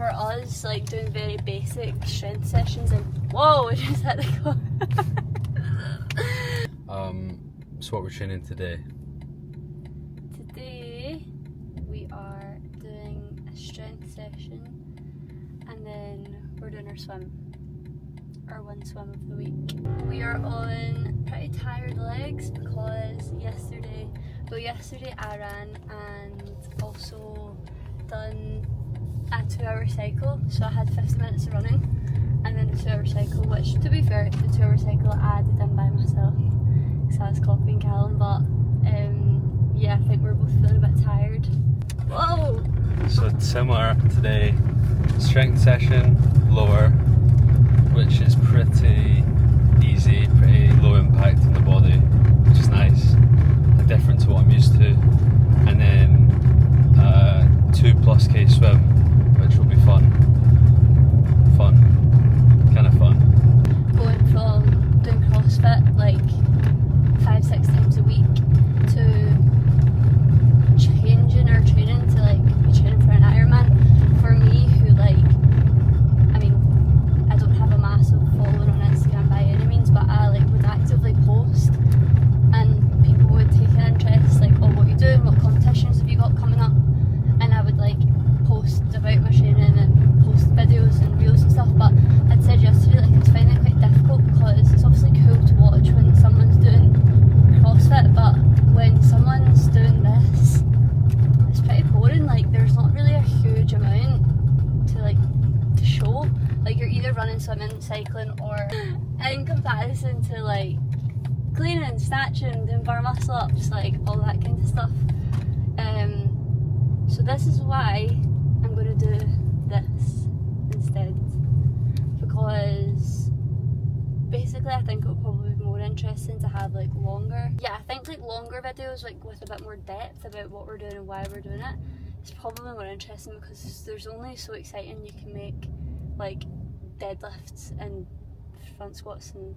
for us, like doing very basic strength sessions and whoa, I just had to go. So what we're training today? Today we are doing a strength session and then we're doing our swim. Our one swim of the week. We are on pretty tired legs because yesterday I ran and also done a 2-hour cycle, so I had 50 minutes of running and then a 2-hour cycle, which to be fair, the 2-hour cycle I added in by myself because I was copying Callum, but yeah, I think we're both feeling a bit tired. Whoa! So it's similar today, strength session, lower, which is pretty easy, pretty low impact on the body, which is nice, and different to what I'm used to. And then 2+ K swim, which will be fun, kind of fun. Going from doing CrossFit like 5-6 times a week to changing our training to like be training for an Ironman. For me, who like, I mean, I don't have a massive following on Instagram by any means, but I like would actively post and people would take an interest, like, oh, what are you doing, what competitions have you got coming up, and I would like post about my training and post videos and reels and stuff. But I'd said yesterday, like, I was finding it quite difficult because it's obviously cool to watch when someone's doing CrossFit, but when someone's doing this, it's pretty boring. Like, there's not really a huge amount to like to show. Like, you're either running, swimming, cycling, or in comparison to like cleaning, snatching, doing bar muscle ups, like all that kind of stuff. So this is why I'm going to do this instead, because basically I think it would probably be more interesting to have like longer, I think like longer videos like with a bit more depth about what we're doing and why we're doing it. It's probably more interesting because there's only so exciting you can make like deadlifts and front squats and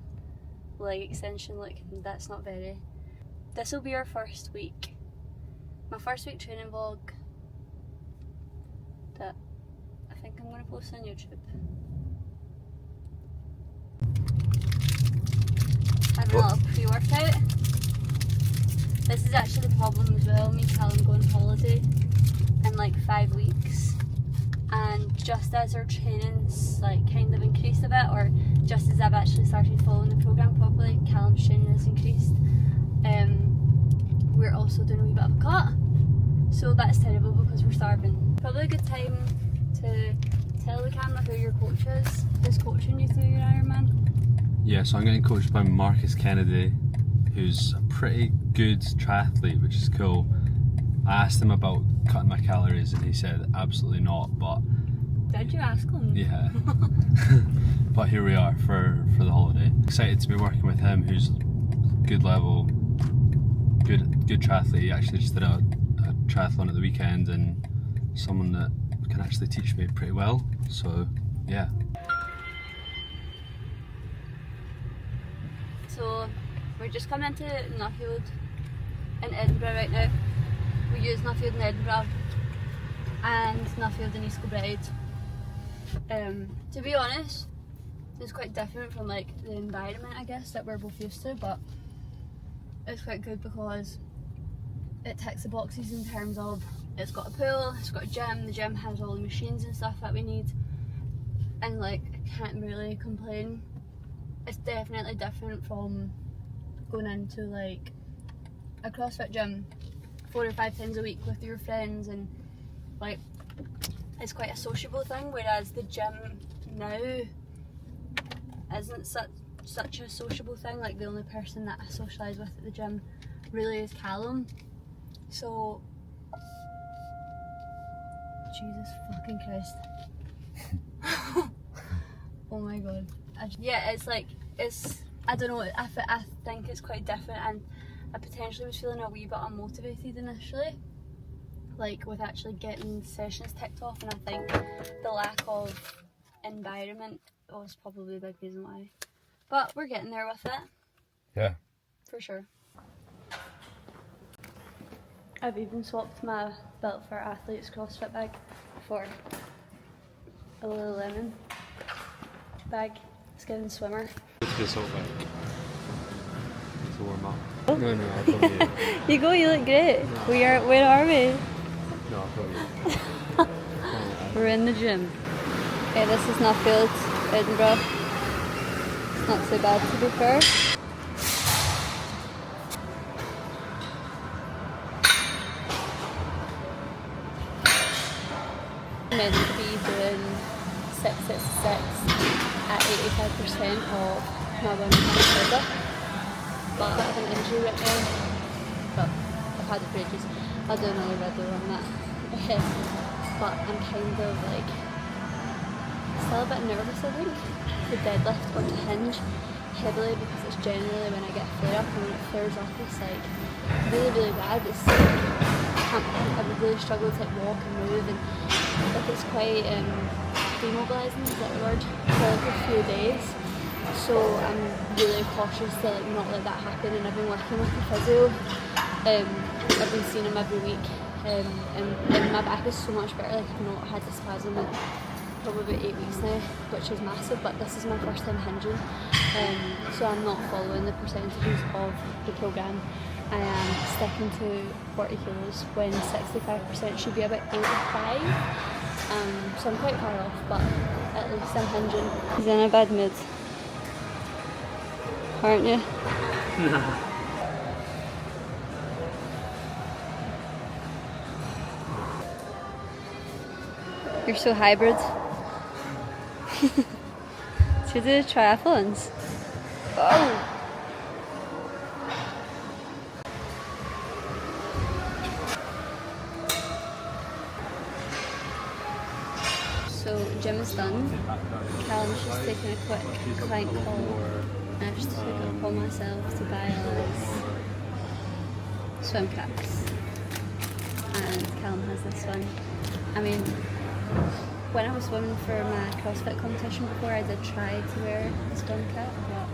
leg extension. Like, that's not very. This will be our first week, my first week training vlog that I think I'm going to post on YouTube. Having a little pre-workout. This is actually the problem as well. Me and Callum go on holiday in like 5 weeks, and just as our training's like kind of increased a bit, or just as I've actually started following the programme properly, Callum's training has increased. We're also doing a wee bit of a cut, so that's terrible because we're starving. Probably a good time to tell the camera who your coach is. Who's coaching you through your Ironman? Yeah, so I'm getting coached by Marcus Kennedy, who's a pretty good triathlete, which is cool. I asked him about cutting my calories and he said absolutely not, but... Did you ask him? Yeah. But here we are for the holiday. Excited to be working with him, who's good level, good triathlete. He actually just did a triathlon at the weekend, and someone that can actually teach me pretty well, so yeah. So we're just coming into Nuffield in Edinburgh right now. We use Nuffield in Edinburgh and Nuffield in East Kilbride. To be honest, it's quite different from like the environment, I guess, that we're both used to, but it's quite good because it ticks the boxes in terms of it's got a pool, it's got a gym, the gym has all the machines and stuff that we need, and like I can't really complain. It's definitely different from going into like a CrossFit gym 4 or 5 times a week with your friends, and like it's quite a sociable thing, whereas the gym now isn't such a sociable thing. Like, the only person that I socialise with at the gym really is Callum. So Jesus fucking Christ. Oh my god. Yeah, it's like, I don't know, I think it's quite different, and I potentially was feeling a wee bit unmotivated initially, like with actually getting sessions ticked off, and I think the lack of environment was probably a big reason why. But we're getting there with it. Yeah. For sure. I've even swapped my belt for athlete's CrossFit bag for a Lululemon bag. It's giving swimmer. It's good salt bag. To warm up. No, I'll film you. You go, you look great. No. Where are we? No, I'll film you. We're in the gym. Okay, this is Nuffield, Edinburgh. It's not so bad to be fair. Meant to be doing 6 sets of 6 at 85% of my 1 shoulder, but I have an injury right now. Well, I've had it for ages. I'll do another video on that. But I'm kind of like still a bit nervous, I think, to deadlift or to hinge heavily, because it's generally when I get a flare up, and when it flares up it's like really bad. It's like I would really struggle to like walk and move, and like it's quite demobilising, is that the word, for like a few days. So I'm really cautious to like not let that happen, and I've been working with the physio. I've been seeing him every week, and my back is so much better. Like I've not had the spasm in probably about 8 weeks now, which is massive, but this is my first time hinging, so I'm not following the percentages of the programme. I am sticking to 40 kilos when 65% should be about 85, so I'm quite far off, but at least I'm hinging. He's in a bad mood, aren't you? You're so hybrid. Should we do triathlons? Oh! So, gym is done. Callum's just taking a quick client call, and I've just took it upon myself to buy all these swim caps. And Callum has this one. I mean, when I was swimming for my CrossFit competition before, I did try to wear a swim cap, but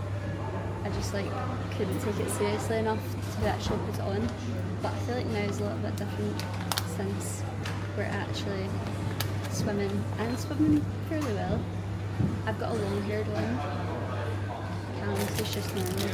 I just like couldn't take it seriously enough to actually put it on. But I feel like now is a little bit different since we're actually swimming, and swimming fairly well. I've got a long haired one. Callum's is just normal.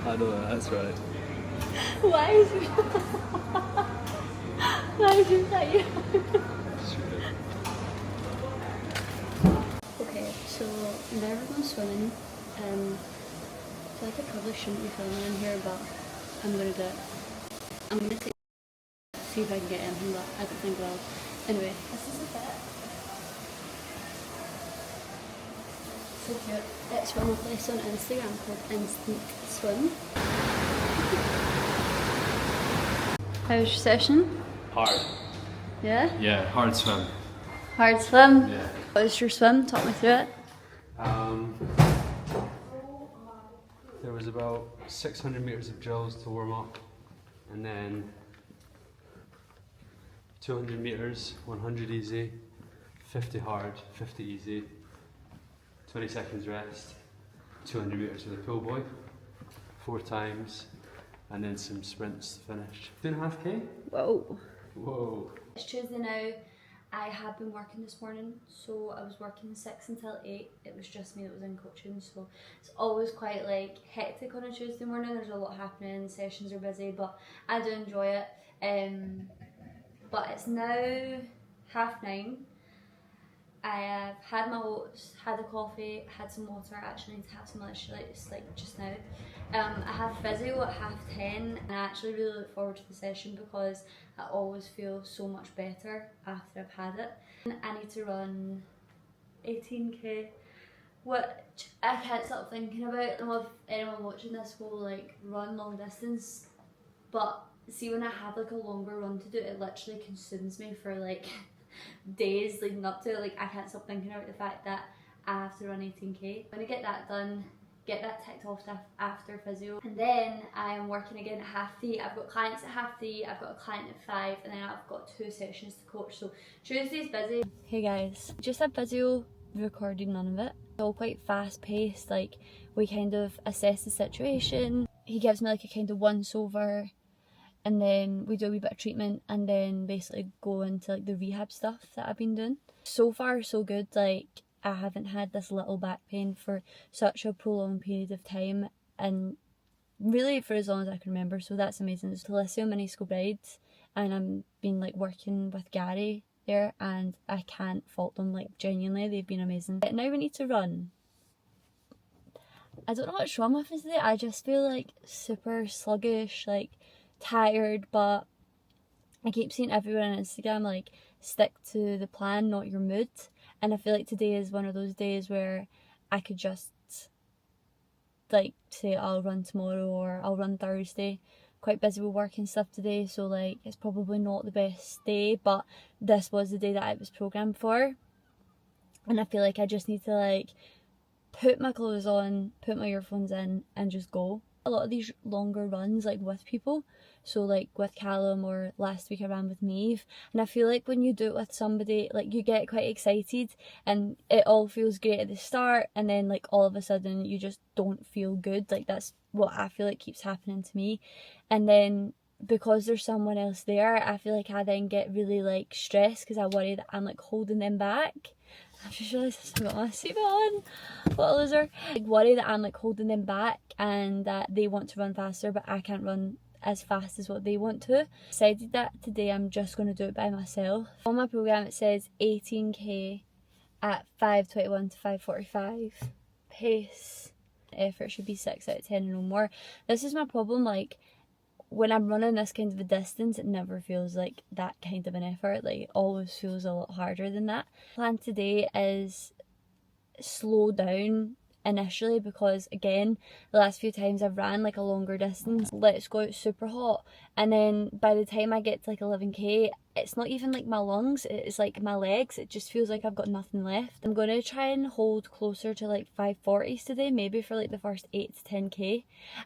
I know that's right. Why is it? Why is it that you? Okay, so now we're going swimming. I feel like I probably shouldn't be filming in here, but I'm gonna do it. I'm gonna see if I can get anything, but I don't think I will. Anyway, this is a bit. So cute. It's from a place on Instagram called Instant Swim. How was your session? Hard. Yeah? Yeah, hard swim. Hard swim? Yeah. What was your swim? Talk me through it. There was about 600 metres of drills to warm up, and then 200 metres, 100 easy, 50 hard, 50 easy, 20 seconds rest, 200 metres with a pull buoy, 4 times, and then some sprints to finish. 2.5k? Whoa. Whoa. It's Tuesday now. I have been working this morning, so I was working 6 until 8. It was just me that was in coaching, so it's always quite like hectic on a Tuesday morning. There's a lot happening, sessions are busy, but I do enjoy it. But it's now 9:30. I have had my oats, had a coffee, had some water. I actually need to have some electrolytes like just now. I have physio at 10:30, and I actually really look forward to the session because I always feel so much better after I've had it. I need to run 18k, which I can't stop thinking about. I don't know if anyone watching this will like run long distance, but see, when I have like a longer run to do, it literally consumes me for like days leading up to it. Like I can't stop thinking about the fact that I have to run 18k. I'm gonna get that done get that ticked off after physio. And then I am working again at 3:30. I've got clients at 3:30, I've got a client at 5, and then I've got 2 sessions to coach, so Tuesday's busy. Hey guys, just had physio, recorded none of it. It's all quite fast paced, like we kind of assess the situation. He gives me like a kind of once over, and then we do a wee bit of treatment, and then basically go into like the rehab stuff that I've been doing. So far so good, like I haven't had this little back pain for such a prolonged period of time, and really for as long as I can remember, so that's amazing. It's Hellloooooo Mini School Brides, and I'm been like working with Gary there, and I can't fault them, like genuinely they've been amazing. But now we need to run. I don't know what's wrong with me today, I just feel like super sluggish, like tired, but I keep seeing everyone on Instagram like stick to the plan, not your mood, and I feel like today is one of those days where I could just like say I'll run tomorrow or I'll run Thursday. Quite busy with work and stuff today, so like it's probably not the best day, but this was the day that I was programmed for, and I feel like I just need to like put my clothes on, put my earphones in, and just go. A lot of these longer runs like with people, so like with Callum, or last week I ran with Maeve, and I feel like when you do it with somebody, like you get quite excited and it all feels great at the start, and then like all of a sudden you just don't feel good. Like that's what I feel like keeps happening to me, and then because there's someone else there, I feel like I then get really like stressed because I worry that I'm like holding them back. I've just realised I've got my seatbelt on. What a loser. I worry that I'm like holding them back and that they want to run faster, but I can't run as fast as what they want to. Decided that today I'm just going to do it by myself. On my programme it says 18k at 5:21 to 5:45 pace. Effort should be 6 out of 10 and no more. This is my problem, like when I'm running this kind of a distance, it never feels like that kind of an effort. Like it always feels a lot harder than that. Plan today is slow down initially, because again the last few times I've ran like a longer distance, let's go out super hot, and then by the time I get to like 11k, it's not even like my lungs, it's like my legs, it just feels like I've got nothing left. I'm going to try and hold closer to like 5:40s today, maybe for like the first 8 to 10k,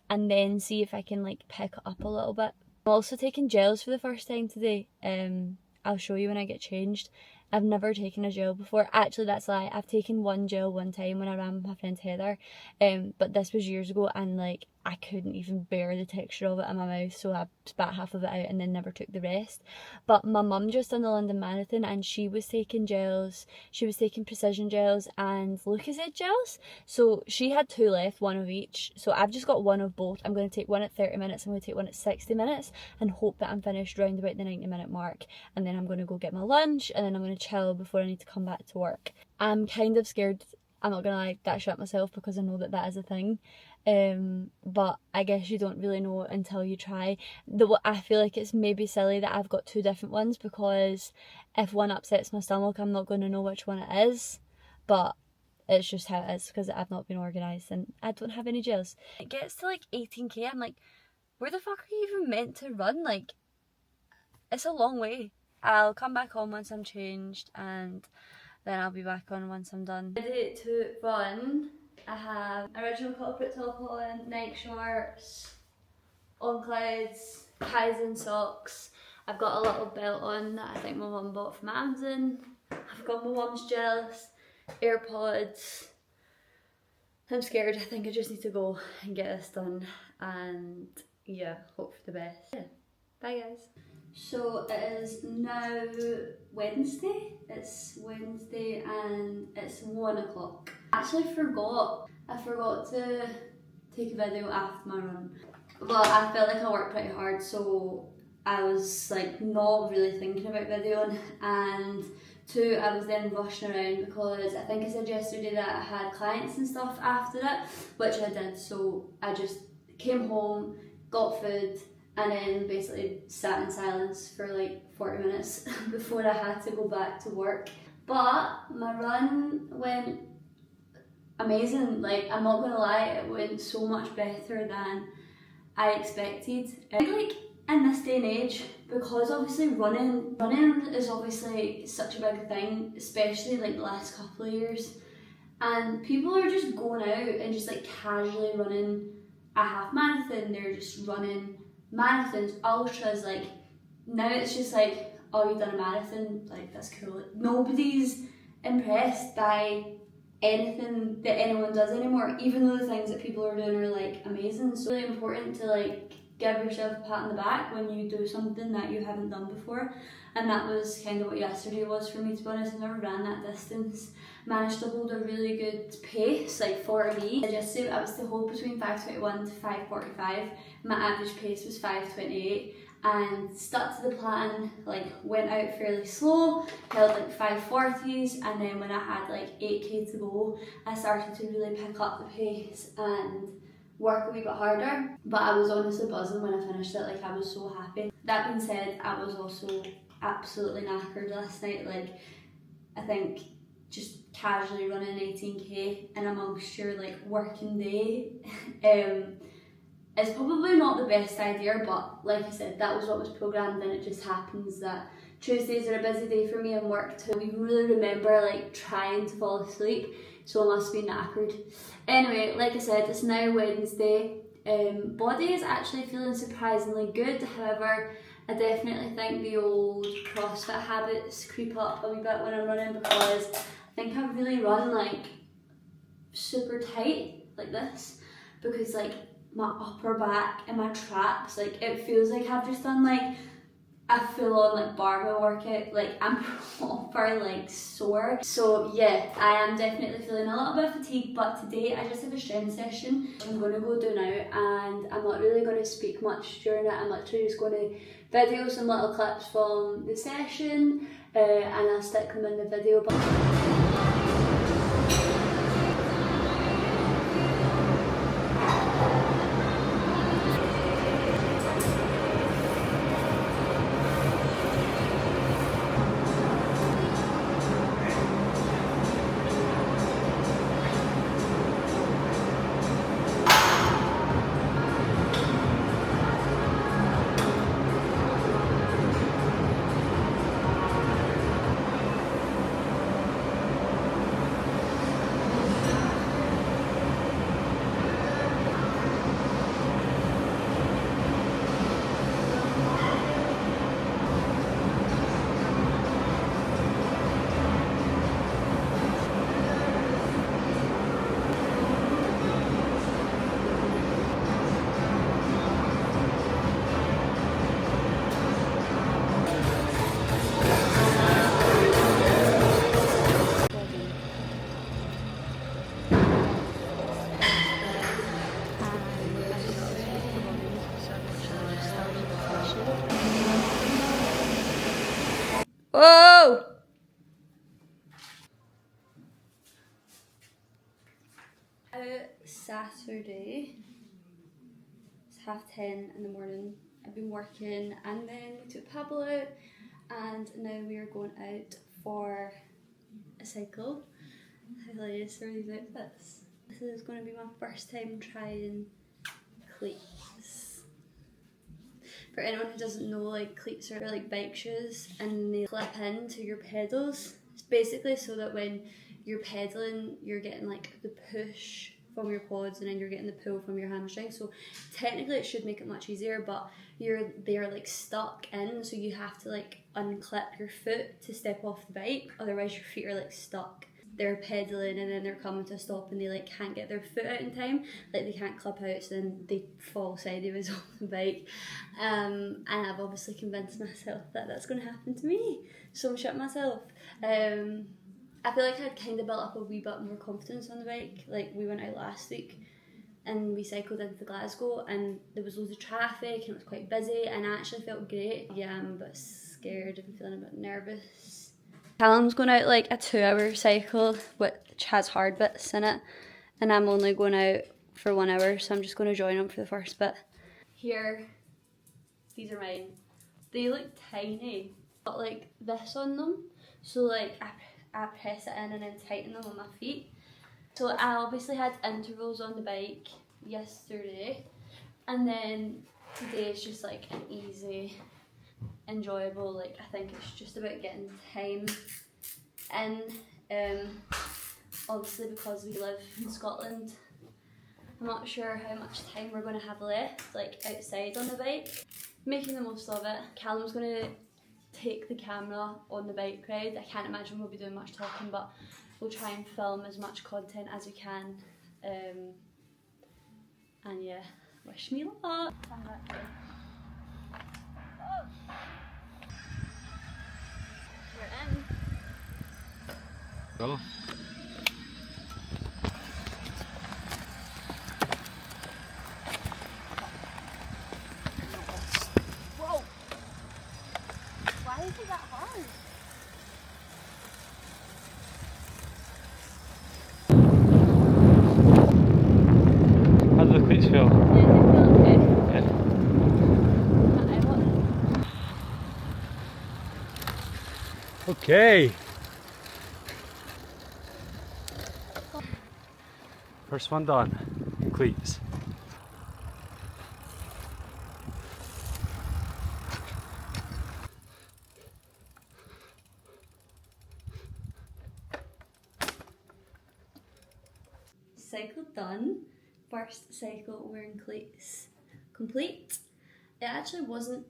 and then see if I can like pick it up a little bit. I'm also taking gels for the first time today. I'll show you when I get changed. I've never taken a gel before. Actually, that's a lie. I've taken one gel one time when I ran with my friend Heather, but this was years ago, and like I couldn't even bear the texture of it in my mouth, so I spat half of it out and then never took the rest. But my mum just done the London Marathon, and she was taking gels. She was taking precision gels and Lucozade gels. So she had 2 left, 1 of each. So I've just got 1 of both. I'm going to take 1 at 30 minutes, I'm going to take 1 at 60 minutes, and hope that I'm finished round about the 90-minute mark. And then I'm going to go get my lunch, and then I'm going to chill before I need to come back to work. I'm kind of scared, I'm not going to lie, that shit myself, because I know that that is a thing. But I guess you don't really know until you try. I feel like it's maybe silly that I've got 2 different ones, because if one upsets my stomach, I'm not going to know which one it is. But it's just how it is, because I've not been organised and I don't have any gels. It gets to like 18k, I'm like, where the fuck are you even meant to run? Like, it's a long way. I'll come back on once I'm changed, and then I'll be back on once I'm done. Ready to run. I have original culprit top on, Nike shorts, on clouds, Kaizen socks. I've got a little belt on that I think my mum bought from Amazon. I've got my mum's gels, AirPods. I'm scared. I think I just need to go and get this done, and yeah, hope for the best. Yeah. Bye guys. So it is now Wednesday. It's Wednesday and it's 1 o'clock. I forgot to take a video after my run. Well, I felt like I worked pretty hard, so I was like not really thinking about videoing, and 2, I was then rushing around because I think I said yesterday that I had clients and stuff after it, which I did, so I just came home, got food, and then basically sat in silence for like 40 minutes before I had to go back to work. But my run went amazing. Like, I'm not gonna lie, it went so much better than I expected. I think like in this day and age, because obviously running is obviously such a big thing, especially like the last couple of years, and people are just going out and just like casually running a half marathon. They're just running marathons, ultras. Like now it's just like, oh, you've done a marathon, like that's cool. Like, nobody's impressed by anything that anyone does anymore, even though the things that people are doing are like amazing. So it's really important to like give yourself a pat on the back when you do something that you haven't done before, and that was kind of what yesterday was for me, to be honest. I've never ran that distance, managed to hold a really good pace. Like for me, I was to hold between 5:21 to 5:45. My average pace was 5:28, and stuck to the plan. Like went out fairly slow, held like 5:40s, and then when I had like 8k to go, I started to really pick up the pace and work a wee bit harder. But I was honestly buzzing when I finished it. Like I was so happy. That being said, I was also absolutely knackered last night. Like I think just casually running 18k in amongst your like working day it's probably not the best idea, but like I said, that was what was programmed, and it just happens that Tuesdays are a busy day for me and work too. I really remember like trying to fall asleep, so I must be knackered. Anyway, like I said, it's now Wednesday. Body is actually feeling surprisingly good. However, I definitely think the old CrossFit habits creep up a wee bit when I'm running, because I think I really run like super tight like this, because like my upper back and my traps, like it feels like I've just done like a full-on like barbell workout. Like I'm proper like sore. So yeah, I am definitely feeling a little bit fatigued, but today I just have a strength session I'm going to go do now, and I'm not really going to speak much during it. I'm literally just going to video some little clips from the session and I'll stick them in the video. Whoa! Saturday, it's 10:30 in the morning. I've been working, and then we took Pablo out, and now we are going out for a cycle. How hilarious are these outfits? This is going to be my first time trying cleats. For anyone who doesn't know, like cleats are like bike shoes, and they clip into your pedals. It's basically so that when you're pedaling, you're getting like the push from your quads, and then you're getting the pull from your hamstrings. So technically it should make it much easier, but they're like stuck in, so you have to like unclip your foot to step off the bike, otherwise your feet are like stuck. They're pedaling and then they're coming to a stop and they like can't get their foot out in time, like they can't clip out, so then they fall sideways off the bike. And I've obviously convinced myself that that's going to happen to me, so I'm shitting myself. I feel like I'd kind of built up a wee bit more confidence on the bike. Like we went out last week and we cycled into Glasgow, and there was loads of traffic and it was quite busy, and I actually felt great. Yeah, I'm a bit scared, I'm feeling a bit nervous. Callum's going out like a 2-hour cycle, which has hard bits in it, and I'm only going out for 1 hour, so I'm just going to join him for the first bit. Here, these are mine. They look tiny, but like this on them, so like I press it in and then tighten them on my feet. So I obviously had intervals on the bike yesterday, and then today is just like an easy, enjoyable, like I think it's just about getting time in. obviously because we live in Scotland, I'm not sure how much time we're going to have left, like outside on the bike. Making the most of it. Callum's going to take the camera on the bike ride. I can't imagine we'll be doing much talking, but we'll try and film as much content as we can. And yeah, wish me luck. We're in. Go. Whoa! Why is it that hard? How do the cleats feel? Yeah, they feel okay. Yeah. Okay. First one done. Cleats. Cycle done. First cycle wearing cleats complete. It actually wasn't,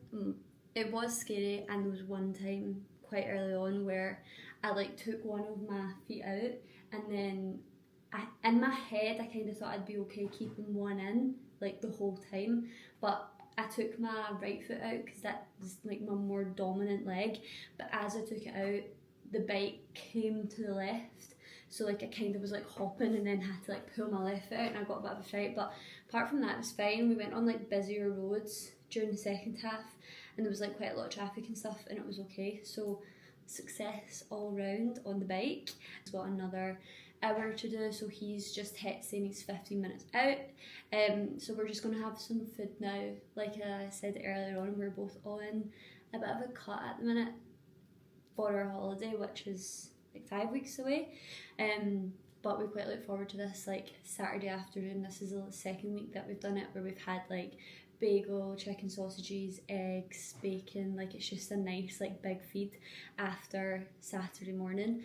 it was scary, and there was one time quite early on where I like took one of my feet out, and then in my head I kind of thought I'd be okay keeping one in like the whole time, but I took my right foot out because that was like my more dominant leg, but as I took it out the bike came to the left, so like I kind of was like hopping and then had to like pull my left foot out, and I got a bit of a fright. But apart from that it was fine. We went on like busier roads during the second half and there was like quite a lot of traffic and stuff, and it was okay. So success all round on the bike. He's got another hour to do, so he's just saying he's 15 minutes out. So we're just gonna have some food now. Like I said earlier on, we're both on a bit of a cut at the minute for our holiday, which is like 5 weeks away. But we quite look forward to this like Saturday afternoon. This is the second week that we've done it where we've had like bagel, chicken sausages, eggs, bacon. Like it's just a nice like big feed after Saturday morning.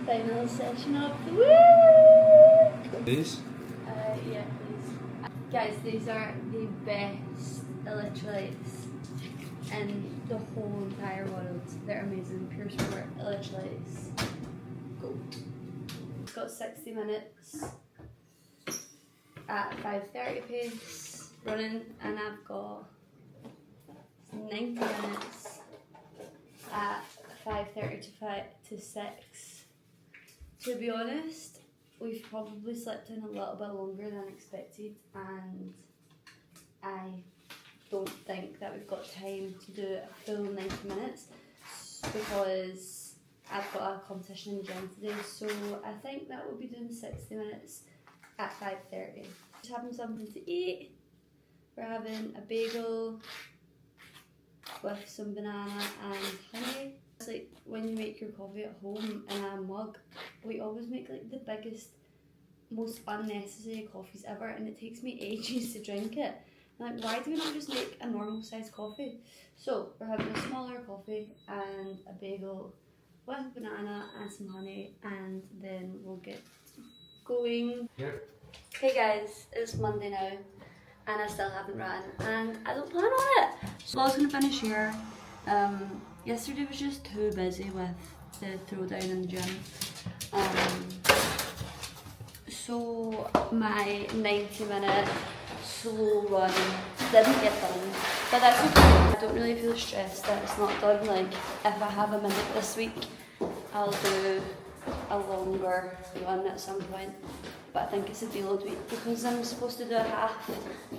Final session of the week! These? Yeah, please. Guys, these are the best electrolytes in the whole entire world. They're amazing. Pure Sport electrolytes. Go. It's got 60 minutes at 5:30 pace running, and I've got 90 minutes at 5:30 to 6. To be honest, we've probably slept in a little bit longer than expected, and I don't think that we've got time to do a full 90 minutes because I've got a competition in the gym today. So I think that we'll be doing 60 minutes at 5:30. Just having something to eat. We're having a bagel with some banana and honey. It's like when you make your coffee at home in a mug, we always make like the biggest, most unnecessary coffees ever, and it takes me ages to drink it. I'm like, why do we not just make a normal sized coffee? So we're having a smaller coffee and a bagel with a banana and some honey, and then we'll get going. Yep. Hey guys, it's Monday now and I still haven't ran, and I don't plan on it. So I was going to finish here. Yesterday was just too busy with the throwdown in the gym. So my 90-minute slow run didn't get done, but that's okay. I don't really feel stressed that it's not done. Like if I have a minute this week, I'll do a longer run at some point. But I think it's a deload week because I'm supposed to do a half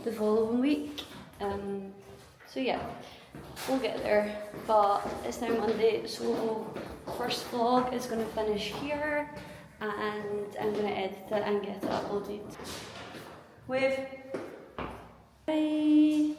the following week. So yeah, we'll get there. But it's now Monday, so first vlog is going to finish here, and I'm going to edit it and get it uploaded. Wave. Bye.